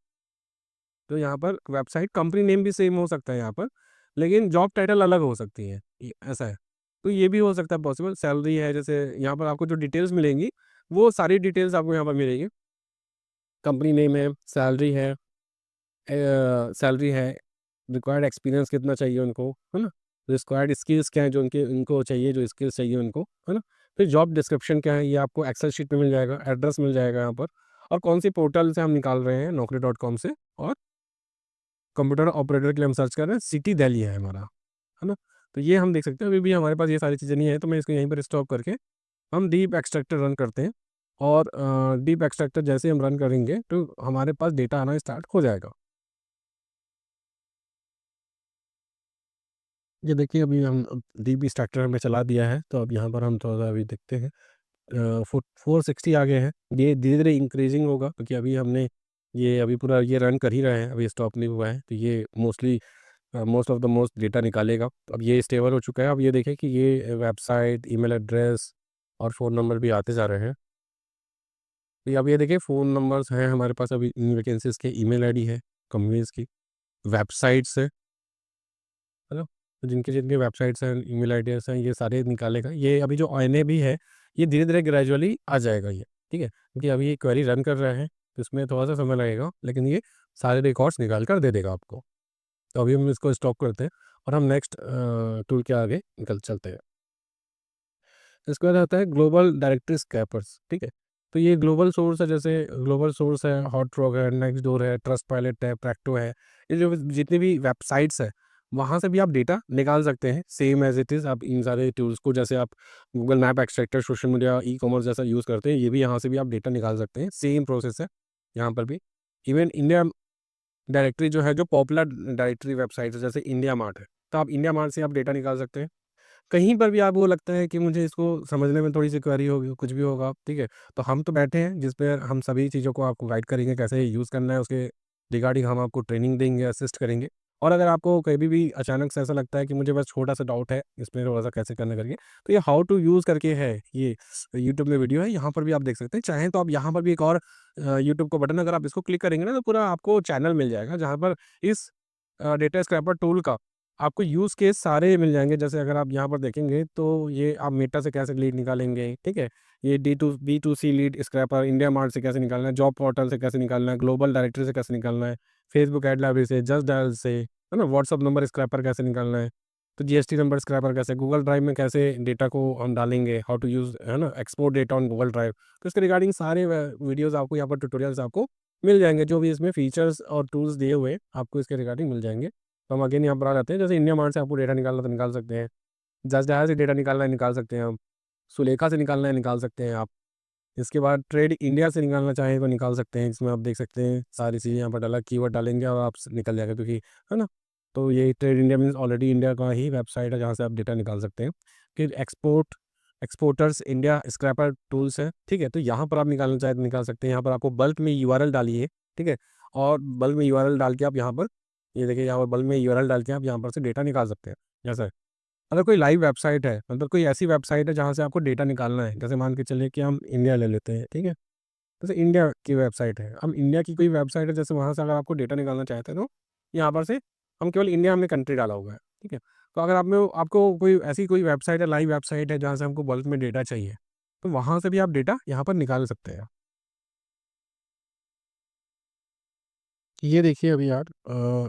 [SPEAKER 1] तो यहाँ पर वेबसाइट कंपनी नेम भी सेम हो सकता है यहाँ पर, लेकिन जॉब टाइटल अलग हो सकती है, ये ऐसा है। तो ये भी हो सकता है पॉसिबल। सैलरी है जैसे यहाँ पर आपको जो डिटेल्स मिलेंगी, वो सारी डिटेल्स आपको यहाँ पर मिलेगी। कंपनी नेम है, सैलरी है, रिक्वायर्ड एक्सपीरियंस कितना चाहिए उनको, है ना? रिक्वायर्ड स्किल्स क्या हैं जो उनके उनको चाहिए, जो स्किल्स चाहिए उनको, है ना? फिर जॉब डिस्क्रिप्शन क्या है, ये आपको एक्सेल शीट में मिल जाएगा, एड्रेस मिल जाएगा यहाँ पर और कौन-सी पोर्टल से हम निकाल रहे हैं, नौकरी डॉट कॉम से और कंप्यूटर ऑपरेटर के लिए हम सर्च कर रहे हैं, सिटी दिल्ली है हमारा, है ना? तो ये हम देख सकते हैं, अभी भी हमारे पास ये सारी चीज़ें नहीं है, तो मैं इसको यहीं पर स्टॉप करके हम डीप एक्सट्रैक्टर रन करते हैं और डीप एक्सट्रैक्टर जैसे ही हम रन करेंगे, तो हमारे पास डेटा आना स्टार्ट हो जाएगा। ये देखिए अभी हम डीप एक्सट्रैक्टर हमने चला दिया है, तो अब यहाँ पर हम थोड़ा-सा अभी देखते हैं। 460 आ गए हैं, ये धीरे-धीरे इंक्रीज़िंग होगा क्योंकि अभी हमने ये अभी पूरा ये रन कर ही रहे हैं, अभी स्टॉप नहीं हुआ है, तो ये most of the most data निकालेगा। तो अब ये स्टेबल हो चुका है। अब ये देखें कि ये वेबसाइट, ईमेल एड्रेस, और फ़ोन नंबर भी आते जा रहे हैं। तो अब ये देखिए फ़ोन नंबर्स हैं हमारे पास अभी इन वैकेंसीज़ के, ईमेल आईडी है कंपनीज़ की, वेबसाइट्स है ना? तो जिनके-जिनके वेबसाइट्स हैं, ईमेल आईडीज़ हैं, ये सारे निकालेगा। ये अभी जो ONA भी है, ये धीरे-धीरे ग्रेजुअली आ जाएगा ये, ठीक है? क्योंकि अभी ये क्वेरी रन कर रहे हैं, तो इसमें थोड़ा-सा समय लगेगा, लेकिन ये सारे रिकॉर्ड्स निकाल कर दे देगा आपको। तो अभी हम इसको स्टॉप करते हैं और हम नेक्स्ट टूल के आगे निकल चलते हैं। इसके बाद आता है ग्लोबल डायरेक्टरी स्कैपर्स, ठीक है? तो ये ग्लोबल सोर्स है, जैसे ग्लोबल सोर्स है, हॉटरॉक है, नेक्स्टडोर है, ट्रस्टपाइलट है, प्रैक्टो है। ये जो जितनी भी वेबसाइट्स है, वहाँ से भी आप डेटा निकाल सकते हैं सेम एज़ इट इज़। आप इन सारे टूल्स को, जैसे आप Google map extractor, social media, e-commerce जैसा यूज़ करते हैं, ये भी यहाँ से भी आप डेटा निकाल सकते हैं। सेम प्रोसेस है यहाँ पर भी। इवन इंडिया डायरेक्टरी जो है, जो पॉपुलर डायरेक्टरी वेबसाइट है, जैसे इंडिया मार्ट है, तो आप इंडिया मार्ट से आप डेटा निकाल सकते हैं। कहीं पर भी आपको लगता है कि मुझे इसको समझने में थोड़ी-सी क्वेरी होगी, कुछ भी होगा, ठीक है? तो हम तो बैठे हैं जिस पे हम सभी चीज़ों को आपको गाइड करेंगे, कैसे यूज़ करना है, उसके रिगार्डिंग हम आपको ट्रेनिंग देंगे, असिस्ट करेंगे। और अगर आपको कभी भी अचानक से ऐसा लगता है कि मुझे बस छोटा-सा डाउट है, इसमें थोड़ा-सा कैसे करना करके, तो ये हाउ टू यूज़ करके है, ये यूट्यूब में वीडियो है, यहाँ पर भी आप देख सकते हैं। चाहें तो आप यहाँ पर भी एक और यूट्यूब का बटन, अगर आप इसको क्लिक करेंगे ना, तो पूरा आपको चैनल मिल जाएगा, जहाँ पर इस डेटा स्क्रैपर टूल का आपको यूज़ केस सारे मिल जाएँगे। जैसे अगर आप यहाँ पर देखेंगे, तो ये आप मेटा से कैसे लीड निकालेंगे, ठीक है? ये B2C lead scraper, India mart से कैसे निकालना है, जॉब पोर्टल से कैसे निकालना है, ग्लोबल डायरेक्टरी से कैसे निकालना है, फेसबुक एड लाइब्रेरी से, जस्ट डायल से, है ना? व्हाट्सएप नंबर स्क्रैपर कैसे निकालना है, तो जीएसटी नंबर स्क्रैपर कैसे, गूगल ड्राइव में कैसे डेटा को हम डालेंगे, हाउ टू यूज़, है ना? Export data on Google drive. तो इसके रिगार्डिंग सारे वीडियोज़ आपको यहाँ पर, ट्यूटोरियल्स आपको मिल जाएँगे, जो भी इसमें फीचर्स और टूल्स दिए हुए हैं, आपको इसके रिगार्डिंग मिल जाएँगे। तो हम अगेन यहाँ पर आ जाते हैं, जैसे इंडिया मार्ट से आपको डेटा निकालना तो निकाल सकते हैं, जस्ट डायल से डेटा निकालना है, निकाल सकते हैं हम, सुलेखा से निकालना है, निकाल सकते हैं आप। इसके बाद ट्रेड इंडिया से निकालना चाहें तो निकाल सकते हैं, इसमें आप देख सकते हैं सारी चीज़ें यहाँ पर डाला, कीवर्ड डालेंगे और आप निकल जाएगा, क्योंकि है ना? तो ये trade India means already India का ही वेबसाइट है, जहाँ से आप डेटा निकाल सकते हैं। फिर एक्सपोर्टर्स इंडिया स्क्रैपर टूल्स है, ठीक है? तो यहाँ पर आप निकालना चाहें तो निकाल सकते हैं। यहाँ पर आपको बल्क में यूआरएल डालिए, ठीक है? और बल्क में यूआरएल डाल के आप यहाँ पर, ये देखिए यहाँ पर बल्क में यूआरएल डाल के आप यहाँ पर से डेटा निकाल सकते हैं। जैसे अगर कोई लाइव वेबसाइट है, मतलब कोई ऐसी वेबसाइट है जहाँ से आपको डेटा निकालना है, जैसे मान के चलिए कि हम इंडिया ले लेते हैं, ठीक है? जैसे इंडिया की वेबसाइट है, अब इंडिया की कोई वेबसाइट है, जैसे वहाँ से अगर आपको डेटा निकालना चाहते हैं, तो यहाँ पर से हम केवल इंडिया, हमने कंट्री डाला हुआ है, ठीक है? तो अगर आप में आपको कोई ऐसी कोई वेबसाइट है, लाइव वेबसाइट है, जहाँ से हमको बल्क में डेटा चाहिए, तो वहाँ से भी आप डेटा यहाँ पर निकाल सकते हैं। ये देखिए अभी यार,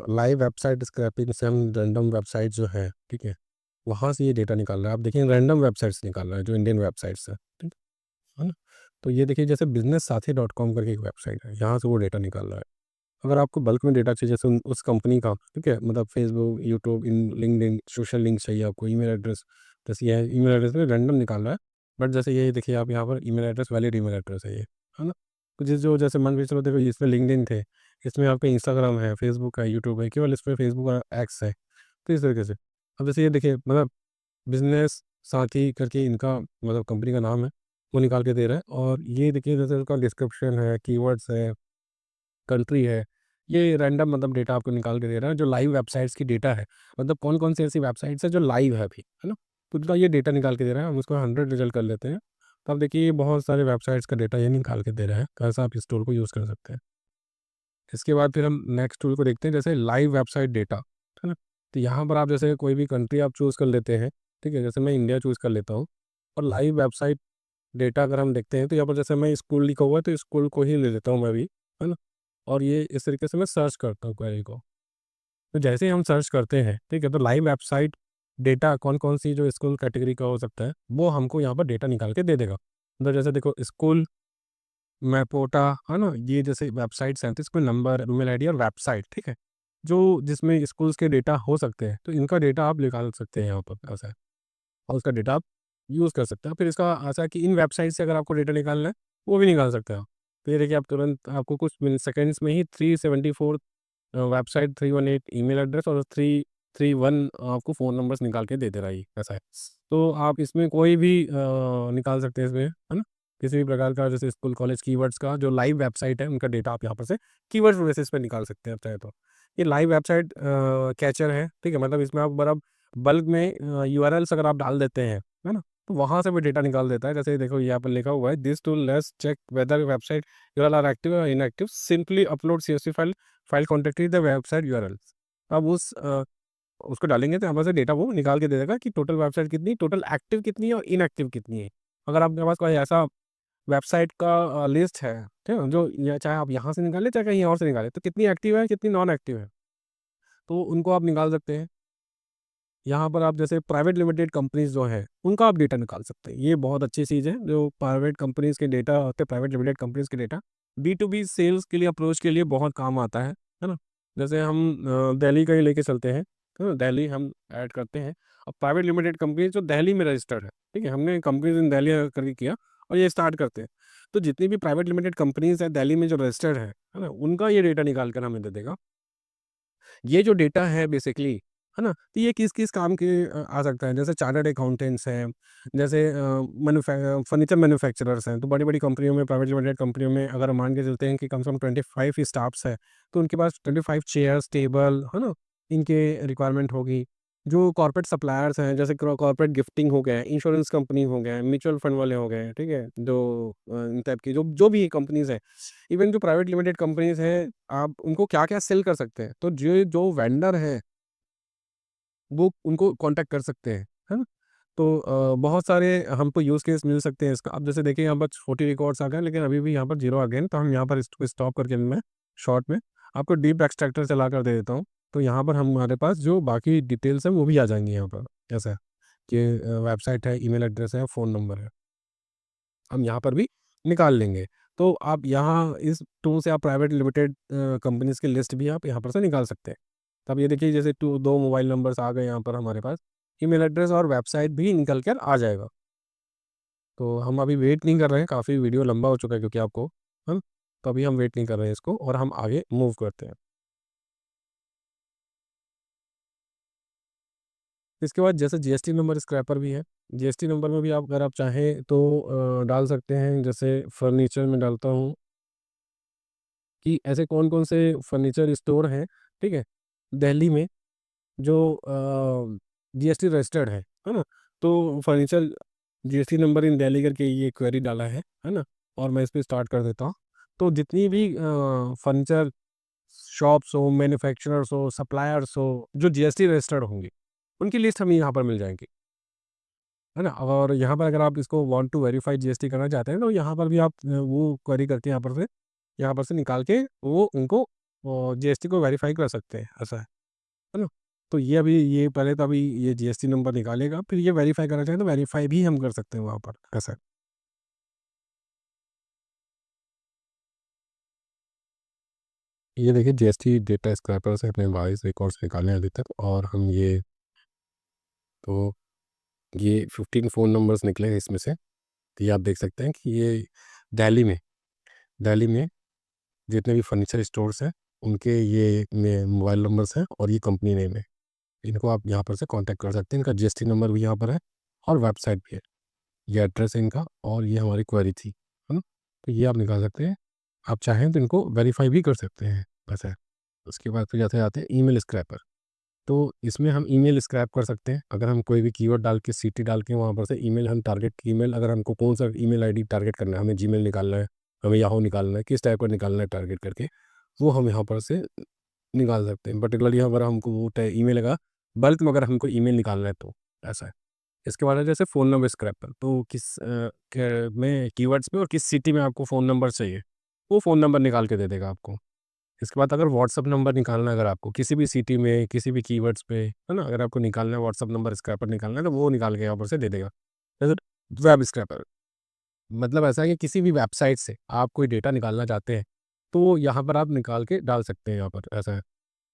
[SPEAKER 1] लाइव वेबसाइट स्क्रैपिंग से हम रैंडम वेबसाइट जो है, ठीक है? वहाँ से ये डेटा निकाल रहा है। आप देखिए रैंडम वेबसाइट से निकाल रहा है, जो इंडियन वेबसाइट्स है, ठीक है ना? तो ये देखिए जैसे बिज़नेस साथी डॉट कॉम करके एक वेबसाइट है, यहाँ से वो डेटा निकाल रहा है। अगर आपको बल्क में डेटा चाहिए, जैसे उस कंपनी का, ठीक है? मतलब फेसबुक, यूट्यूब, इन लिंक्डइन, सोशल लिंक चाहिए आपको, ईमेल एड्रेस, जैसे ये ईमेल एड्रेस में रैंडम निकाल रहा है। बट जैसे ये देखिए आप यहाँ पर email address, valid email address है ना? तो जिस जो जैसे मान के चलो, देखो इसमें लिंक्डइन थे, इसमें आपका इंस्टाग्राम है, फेसबुक है, यूट्यूब है, केवल इसमें फेसबुक और एक्स है। तो इस तरीके से। अब जैसे ये देखिए, मतलब बिज़नेस साथी करके इनका मतलब कंपनी का नाम है, वो निकाल के दे रहा है। और ये देखिए जैसे उसका डिस्क्रिप्शन है, कीवर्ड्स है, कंट्री है, ये रैंडम मतलब डेटा आपको निकाल के दे रहा है, जो लाइव वेबसाइट्स की डेटा है। मतलब कौन-कौन सी ऐसी वेबसाइट्स हैं जो लाइव है अभी, है ना? तो उनका ये डेटा निकाल के दे रहा है, हम उसको 100 रिज़ल्ट कर लेते हैं। तो अब देखिए ये बहुत सारे वेबसाइट्स का डेटा ये निकाल के दे रहा है, कैसा आप इस टूल को यूज़ कर सकते हैं। इसके बाद फिर हम नेक्स्ट टूल को देखते हैं, जैसे लाइव वेबसाइट डेटा, है ना? तो यहाँ पर आप जैसे कोई भी कंट्री आप चूज़ कर लेते हैं, ठीक है? जैसे मैं इंडिया चूज़ कर लेता हूँ, और लाइव वेबसाइट डेटा अगर हम देखते हैं, तो यहाँ पर जैसे मैं स्कूल लिखा हुआ है, तो स्कूल को ही ले लेता हूँ मैं भी, है ना? और ये इस तरीके से मैं सर्च करता हूँ क्वेरी को। तो जैसे ही हम सर्च करते हैं, ठीक है? तो लाइव वेबसाइट डेटा कौन-कौन सी जो स्कूल कैटेगरी का हो सकता है, वो हमको यहाँ पर डेटा निकाल के दे देगा। मतलब जैसे देखो स्कूल, मैपोटा, है ना? ये जैसे वेबसाइट्स हैं, तो इसमें नंबर, ईमेल आईडी और वेबसाइट, ठीक है? जो जिसमें स्कूल्स के डेटा हो सकते हैं, तो इनका डेटा आप निकाल सकते हैं यहाँ पर, ऐसा है। और उसका डेटा आप यूज़ कर सकते हैं। फिर इसका ऐसा है कि इन वेबसाइट से अगर आपको डेटा निकालना है, वो भी निकाल सकते हैं आप। तो ये देखिए आप तुरंत, आपको कुछ मिन सेकंड्स में ही 374 वेबसाइट, 318 ईमेल एड्रेस और 331 आपको फ़ोन नंबर्स निकाल के दे दे रहा है ये, ऐसा है। तो आप इसमें कोई भी निकाल सकते हैं इसमें, है ना? किसी भी प्रकार का, जैसे स्कूल, कॉलेज कीवर्ड्स का जो लाइव वेबसाइट है, उनका डेटा आप यहाँ पर से कीवर्ड्स बेसिस पे निकाल सकते हैं आप चाहें तो। ये लाइव वेबसाइट कैचर है, ठीक है? मतलब इसमें आप बल्क में यूआरएल्स अगर आप डाल देते हैं, है ना? तो वहाँ से भी डेटा निकाल देता है। जैसे देखो यहाँ पर लिखा हुआ है, this tool let's check whether website URL are active और inactive, simply upload CSV file, file contact the website URL. अब उसको डालेंगे तो यहाँ पर से डेटा वो निकाल के दे देगा कि टोटल वेबसाइट कितनी, टोटल एक्टिव कितनी है और इनएक्टिव कितनी है। अगर आपके पास कोई ऐसा वेबसाइट का लिस्ट है, ठीक है, जो चाहे आप यहाँ से निकालें चाहे कहीं और से निकालें, तो कितनी एक्टिव है कितनी नॉन एक्टिव है, तो उनको आप निकाल सकते हैं। यहाँ पर आप जैसे प्राइवेट लिमिटेड कंपनीज जो है उनका आप डेटा निकाल सकते हैं। ये बहुत अच्छी चीज़ है, जो प्राइवेट कंपनीज के डेटा होते हैं, प्राइवेट लिमिटेड कंपनीज के data B to B sales के लिए, अप्रोच के लिए बहुत काम आता है ना। जैसे हम दिल्ली का ही लेके चलते हैं, है ना, दिल्ली हम ऐड करते हैं। अब प्राइवेट लिमिटेड कंपनी जो दिल्ली में रजिस्टर्ड है, ठीक है, हमने कंपनीज इन दिल्ली करके किया और ये स्टार्ट करते हैं। तो जितनी भी प्राइवेट लिमिटेड कंपनीज है दिल्ली में जो रजिस्टर्ड है ना, उनका ये डेटा निकाल कर हमें दे देगा। ये जो डेटा है बेसिकली, है ना, तो ये किस-किस काम के आ सकता है। जैसे चार्टर्ड अकाउंटेंट्स हैं, जैसे फर्नीचर मैन्युफैक्चरर्स हैं, तो बड़ी-बड़ी कंपनियों में, प्राइवेट लिमिटेड कंपनियों में अगर मान के चलते हैं कि कम से कम 25 स्टाफ्स हैं, तो उनके पास 25 चेयर्स, टेबल, है ना, इनके रिक्वायरमेंट होगी। जो कॉर्पोरेट सप्लायर्स हैं, जैसे कॉर्पोरेट गिफ्टिंग हो गया, इंश्योरेंस कंपनी हो गए, म्यूचुअल फंड वाले हो गए, ठीक है, जो इन टाइप की जो जो भी कंपनीज़ हैं, इवन जो प्राइवेट लिमिटेड कंपनीज़ हैं, आप उनको क्या-क्या सेल कर सकते हैं। तो जो जो वेंडर हैं, वो उनको कॉन्टैक्ट कर सकते हैं, है ना? तो बहुत सारे हमको यूज़ केस मिल सकते हैं इसका। अब जैसे देखिए यहाँ पर 40 रिकॉर्ड्स आ गए, लेकिन अभी भी यहाँ पर 0 आ गए हैं, तो हम यहाँ पर इसको स्टॉप करके मैं शॉर्ट में आपको डीप एक्सट्रैक्टर चला कर दे देता हूँ। तो यहाँ पर हमारे पास जो बाकी डिटेल्स हैं, वो भी आ जाएँगी यहाँ पर। ऐसा है कि वेबसाइट है, ईमेल एड्रेस है, फ़ोन नंबर है। हम यहाँ पर भी निकाल लेंगे। तो आप यहाँ इस टूल से आप प्राइवेट लिमिटेड कंपनीज़ की लिस्ट भी आप यहाँ पर से निकाल सकते हैं। तब ये देखिए जैसे 2 मोबाइल नंबर्स आ गए यहाँ पर हमारे पास, ईमेल एड्रेस और वेबसाइट भी निकल कर आ जाएगा। तो हम अभी वेट नहीं कर रहे हैं, काफ़ी वीडियो लंबा हो चुका है क्योंकि आपको, है, तो अभी हम वेट नहीं कर रहे हैं इसको और हम आगे मूव करते हैं। इसके बाद जैसे जीएसटी नंबर स्क्रैपर भी है। जीएसटी नंबर में भी आप अगर आप चाहें तो डाल सकते हैं। जैसे फर्नीचर में डालता हूँ कि ऐसे कौन-कौन से फर्नीचर स्टोर हैं, ठीक है? दिल्ली में जो जीएसटी रजिस्टर्ड है ना? तो furniture GST number in Delhi करके ये क्वेरी डाला है ना? और मैं इस पे स्टार्ट कर देता हूँ। तो जितनी भी फर्नीचर शॉप्स हो, मैन्युफैक्चरर्स हो, सप्लायर्स हो, जो जीएसटी रजिस्टर्ड होंगी, उनकी लिस्ट हमें यहाँ पर मिल जाएँगी, है ना? और यहाँ पर अगर आप इसको वांट टू वेरीफाई जीएसटी करना चाहते हैं, तो यहाँ पर भी आप वो क्वेरी करके यहाँ पर से निकाल के वो उनको जीएसटी को वेरीफाई कर सकते हैं, ऐसा है ना? तो ये अभी ये पहले तो अभी ये जीएसटी नंबर निकालेगा, फिर ये वेरीफाई करना चाहें तो वेरीफाई भी हम कर सकते हैं वहाँ पर, ऐसा है। ये देखिए जीएसटी डेटा स्क्रैपर से अपने वॉइस रिकॉर्ड्स निकालने हैं अभी तक, और हम ये तो ये 15 फ़ोन नंबर्स निकले हैं इसमें से। तो ये आप देख सकते हैं कि ये दिल्ली में दिल्ली में जितने भी फर्नीचर स्टोर्स हैं, उनके ये मोबाइल नंबर्स हैं और ये कंपनी नेम है। इनको आप यहाँ पर से कॉन्टैक्ट कर सकते हैं। इनका जीएसटी नंबर भी यहाँ पर है और वेबसाइट भी है। ये एड्रेस है इनका और ये हमारी क्वेरी थी, है ना? तो ये आप निकाल सकते हैं। आप चाहें तो इनको वेरीफ़ाई भी कर सकते हैं, ऐसा है। उसके बाद फिर जैसे आते हैं ईमेल स्क्रैपर। तो इसमें हम ईमेल स्क्रैप कर सकते हैं। अगर हम कोई भी कीवर्ड डाल के सीटी डाल के वहाँ पर से ईमेल हम टारगेट ईमेल, अगर हमको कौन-सा ईमेल आईडी टारगेट करना है, हमें जीमेल निकालना है, हमें याहू निकालना है, किस टाइप का निकालना है टारगेट करके, वो हम यहाँ पर से निकाल सकते हैं। पर्टिकुलरली अगर हमको वो ईमेल का बल्क में अगर हमको ईमेल निकालना है तो, ऐसा है। इसके बाद है जैसे फ़ोन नंबर स्क्रैपर, तो में कीवर्ड्स में और किस सिटी में आपको फ़ोन नंबर चाहिए, वो फ़ोन नंबर निकाल के दे देगा आपको। इसके बाद अगर व्हाट्सएप नंबर निकालना है, अगर आपको किसी भी सिटी में, किसी भी कीवर्ड्स पे, है ना? अगर आपको निकालना है व्हाट्सएप नंबर स्क्रैपर निकालना है, तो वो निकाल के यहाँ पर से दे देगा। जैसे वेब स्क्रैपर, मतलब ऐसा है कि किसी भी वेबसाइट से आप कोई डेटा निकालना चाहते हैं, तो यहाँ पर आप निकाल के डाल सकते हैं यहाँ पर, ऐसा है।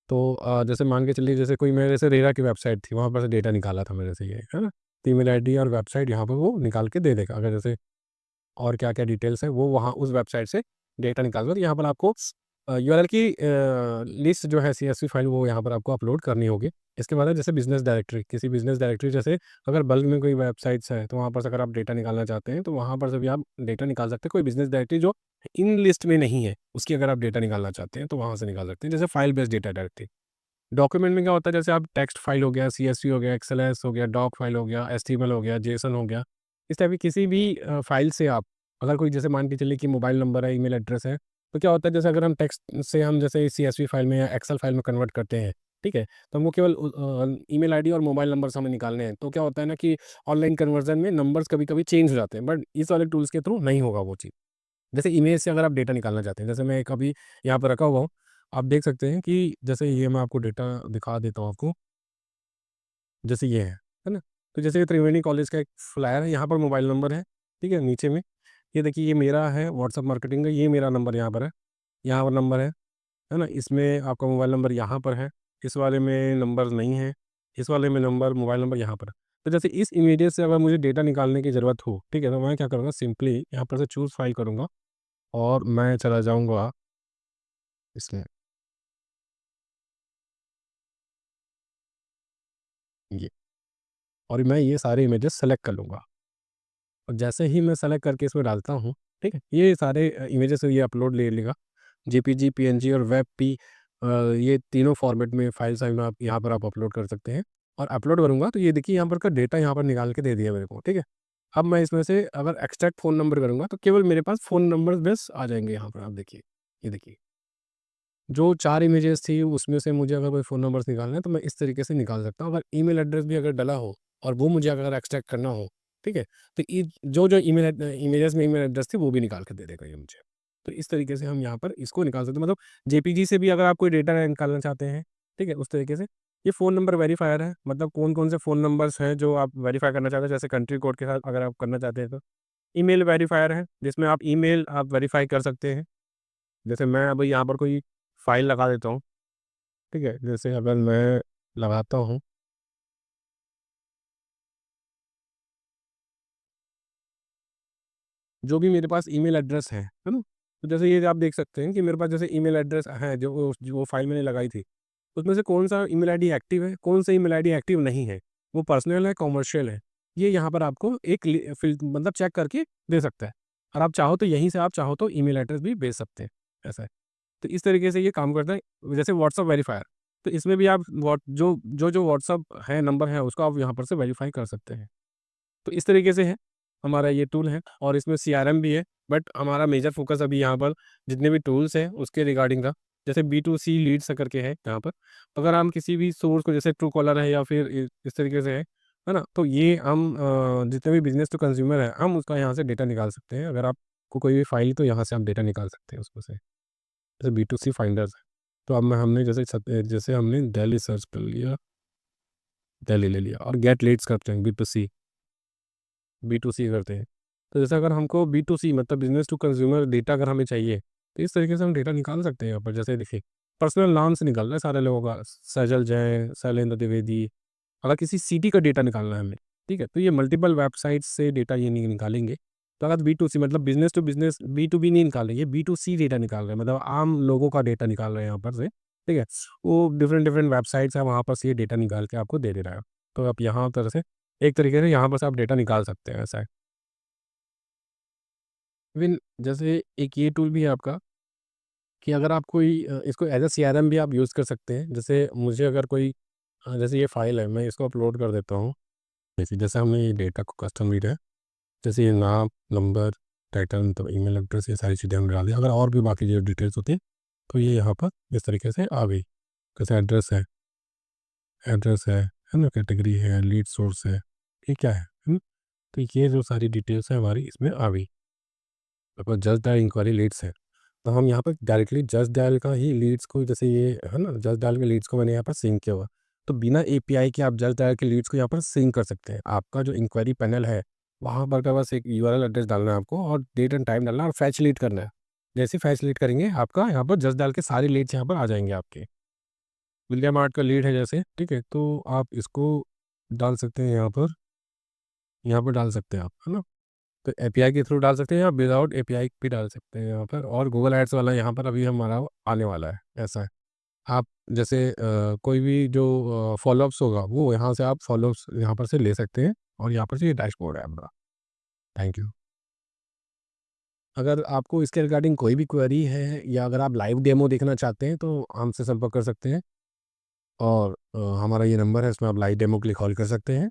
[SPEAKER 1] तो जैसे मान के चलिए जैसे कोई मेरे से रेरा की वेबसाइट थी, वहाँ पर से डेटा निकाला था मेरे से ये, है ना? तो ईमेल आईडी और वेबसाइट यहाँ पर वो निकाल के दे देगा। अगर जैसे और क्या-क्या डिटेल्स है वो वहाँ उस वेबसाइट से डेटा निकाल कर यहाँ पर आपको यूआरएल की लिस्ट जो है सीएसवी फाइल वो यहाँ पर आपको अपलोड करनी होगी। इसके बाद है जैसे बिज़नेस डायरेक्टरी, किसी बिज़नेस डायरेक्टरी जैसे अगर बल्क में कोई वेबसाइट्स है, तो वहाँ पर से अगर आप डेटा निकालना चाहते हैं, तो वहाँ पर से भी आप डेटा निकाल सकते हैं। कोई बिज़नेस डायरेक्टरी जो इन लिस्ट में नहीं है, उसकी अगर आप डेटा निकालना चाहते हैं, तो वहाँ से निकाल सकते हैं। जैसे file based data directory. Document में क्या होता है, जैसे आप टेक्स्ट फाइल हो गया, सीएसवी हो गया, एक्सएलएस हो गया, डॉक फाइल हो गया, एचटीएमएल हो गया, जेसन हो गया, इस टाइप की किसी भी फ़ाइल से आप अगर कोई जैसे मान के चलिए कि मोबाइल नंबर है, ईमेल एड्रेस है, तो क्या होता है जैसे अगर हम टेक्स्ट से हम जैसे सीएसवी फ़ाइल में या एक्सेल फ़ाइल में कन्वर्ट करते हैं, ठीक है? तो हमको केवल ईमेल आईडी और मोबाइल नंबर्स हमें निकालने हैं। तो क्या होता है ना कि ऑनलाइन कन्वर्ज़न में नंबर्स कभी-कभी चेंज हो जाते हैं, बट इस वाले टूल्स के थ्रू नहीं होगा वो चीज़। जैसे इमेज से अगर आप डेटा निकालना चाहते हैं, जैसे मैं एक अभी यहाँ पर रखा हुआ हूँ, आप देख सकते हैं कि जैसे ये मैं आपको डेटा दिखा देता हूँ आपको, जैसे ये है ना? तो जैसे ये त्रिवेणी कॉलेज का एक फ्लायर है, यहाँ पर मोबाइल नंबर है, ठीक है? नीचे में ये देखिए ये मेरा है व्हाट्सएप मार्केटिंग का, ये मेरा नंबर यहाँ पर है, यहाँ पर नंबर है ना? इसमें आपका मोबाइल नंबर यहाँ पर है, इस वाले में नंबर नहीं है, इस वाले में नंबर मोबाइल नंबर यहाँ पर है। तो जैसे इस इमेजेस से अगर मुझे डेटा निकालने की ज़रूरत हो, ठीक है? तो मैं क्या करूँगा सिंपली यहाँ पर से चूज़ फाइल करूँगा और मैं चला जाऊँगा इसमें ये और मैं ये सारे इमेजेस सेलेक्ट कर लूँगा और जैसे ही मैं सेलेक्ट करके इसमें डालता हूँ, ठीक है? ये सारे इमेजेस ये अपलोड ले लेगा। जेपीजी, पीएनजी और ये तीनों फॉर्मेट में फाइल साइज़ में आप यहाँ पर आप अपलोड कर सकते हैं और अपलोड करूँगा तो ये देखिए यहाँ पर का डेटा यहाँ पर निकाल के दे दिया मेरे को, ठीक है? अब मैं इसमें से अगर एक्सट्रैक्ट फ़ोन नंबर करूँगा तो केवल मेरे पास फ़ोन नंबर बस आ जाएँगे यहाँ पर आप देखिए, ये देखिए। जो 4 इमेजेस थी उसमें से मुझे अगर कोई फ़ोन नंबर्स निकालना है तो मैं इस तरीके से निकाल सकता हूँ। अगर ईमेल एड्रेस भी अगर डला हो और वो मुझे अगर एक्सट्रैक्ट करना हो, ठीक है? तो इ जो-जो इमेजेस में ईमेल एड्रेस थी वो भी निकाल के दे देगा ये मुझे। तो इस तरीके से हम यहाँ पर इसको निकाल सकते हैं मतलब जेपीजी से भी अगर आप कोई डेटा निकालना चाहते हैं, ठीक है? उस तरीके से। ये फ़ोन नंबर वेरिफायर है मतलब कौन-कौन से फ़ोन नंबर्स हैं जो आप वेरीफ़ाई करना चाहते हैं जैसे कंट्री कोड के साथ अगर आप करना चाहते हैं तो। ईमेल वेरिफायर है जिसमें आप ईमेल आप वेरीफ़ाई कर सकते हैं। जैसे मैं अभी यहाँ पर कोई फ़ाइल लगा देता हूँ। ठीक है? जैसे अगर मैं लगाता हूँ, जो भी मेरे पास ईमेल एड्रेस है ना? तो जैसे ये आप देख सकते हैं कि मेरे पास जैसे ईमेल एड्रेस है, जो फ़ाइल मैंने लगाई थी, उसमें से कौन-सा ईमेल आईडी एक्टिव है, कौन-सा ईमेल आईडी एक्टिव नहीं है, वो पर्सनल है, कमर्शियल है। ये यहाँ पर आपको एक मतलब चेक करके दे सकता है और आप चाहो तो यहीं से आप चाहो तो ईमेल एड्रेस भी भेज सकते हैं, ऐसा है। तो इस तरीके से ये काम करता है। जैसे व्हाट्सएप वेरीफायर, तो इसमें भी आप जो व्हाट्सएप है, नंबर है, उसको आप यहाँ पर से वेरीफ़ाई कर सकते हैं। तो इस तरीके से है, हमारा ये टूल है और इसमें सीआरएम भी है, बट हमारा मेजर फ़ोकस अभी यहाँ पर जितने भी टूल्स हैं, उसके रिगार्डिंग था। जैसे बी2सी लीड्स करके है यहाँ पर। अगर हम किसी भी सोर्स को जैसे ट्रूकॉलर है या फिर इस तरीके से है ना? तो ये हम जितने भी बिज़नेस टू कंज्यूमर है, हम उसका यहाँ से डेटा निकाल सकते हैं। अगर आपको कोई भी फ़ाइल तो यहाँ से आप डेटा निकाल सकते हैं उसमें से। जैसे बी2सी फाइंडर्स है। तो अब मैं हमने जैसे हमने दिल्ली सर्च कर लिया, दिल्ली ले लिया और गेट लीड्स करते हैं बी2सी। बी2सी करते हैं। तो जैसे अगर हमको बी2सी मतलब बिज़नेस टू कंज़्यूमर डेटा अगर हमें चाहिए, तो इस तरीके से हम डेटा निकाल सकते हैं यहाँ पर। जैसे देखिए, पर्सनल नाम से निकालना है सारे लोगों का, सजल जैन, शैलेंद्र द्विवेदी। अगर किसी सिटी का डेटा निकालना है हमें, ठीक है? तो ये मल्टीपल वेबसाइट्स से डेटा ये नहीं निकालेंगे। तो अगर बी2सी मतलब बिज़नेस टू बिज़नेस, बी2बी नहीं निकालेंगे, बी2सी डेटा निकाल रहे हैं, मतलब आम लोगों का डेटा निकाल रहे हैं यहाँ पर से, ठीक है? वो डिफरेंट-डिफरेंट वेबसाइट्स हैं, वहाँ पर से ये डेटा निकाल के आपको दे दे रहा है। तो आप यहाँ तरह से एक तरीके से यहाँ पर से आप डेटा निकाल सकते हैं, ऐसा है। इवन जैसे एक ये टूल भी है आपका कि अगर आप कोई इसको एज़ अ सीआरएम भी आप यूज़ कर सकते हैं। जैसे मुझे अगर कोई जैसे ये फ़ाइल है, मैं इसको अपलोड कर देता हूँ। जैसे हमने ये डेटा को कस्टम रीड है, जैसे ये नाम, नंबर, टाइटल मतलब ईमेल एड्रेस ये सारी चीज़ें हमने डाल दी। अगर और भी बाकी जो डिटेल्स होती हैं, तो ये यहाँ पर इस तरीके से आ गई। जैसे एड्रेस है ना? कैटेगरी है, लीड सोर्स है, ये क्या है? तो ये जो सारी डिटेल्स हैं हमारी इसमें आ गई। अगर जस्ट डायल इंक्वायरी लीड्स है, तो हम यहाँ पर डायरेक्टली जस्ट डायल का ही लीड्स को जैसे ये है ना, जस्ट डायल के लीड्स को मैंने यहाँ पर सिंक किया हुआ। तो बिना एपीआई के आप जस्ट डायल के लीड्स को यहाँ पर सिंक कर सकते हैं। आपका जो इंक्वायरी पैनल है, वहाँ पर का बस एक यूआरएल एड्रेस डालना है आपको और डेट एंड टाइम डालना है और फैच लीड करना है। जैसे ही फैच लीड करेंगे, आपका यहाँ पर जस्ट डायल के सारे लीड्स यहाँ पर आ जाएँगे आपके। विलियम मार्ट का लीड है जैसे, ठीक है? तो आप इसको डाल सकते हैं यहाँ पर डाल सकते हैं आप, है ना? तो एपीआई के थ्रू डाल सकते हैं या विदाउट एपीआई भी डाल सकते हैं यहाँ पर और गूगल एड्स वाला यहाँ पर अभी हमारा आने वाला है, ऐसा है। आप जैसे कोई भी जो फ़ॉलोअप्स होगा वो यहाँ से आप फ़ॉलोअप्स यहाँ पर से ले सकते हैं और यहाँ पर से ये डैशबोर्ड है हमारा। Thank you. अगर आपको इसके रिगार्डिंग कोई भी क्वेरी है या अगर आप लाइव डेमो देखना चाहते हैं तो हमसे संपर्क कर सकते हैं और हमारा ये नंबर है इसमें आप लाइव डेमो के लिए कॉल कर सकते हैं।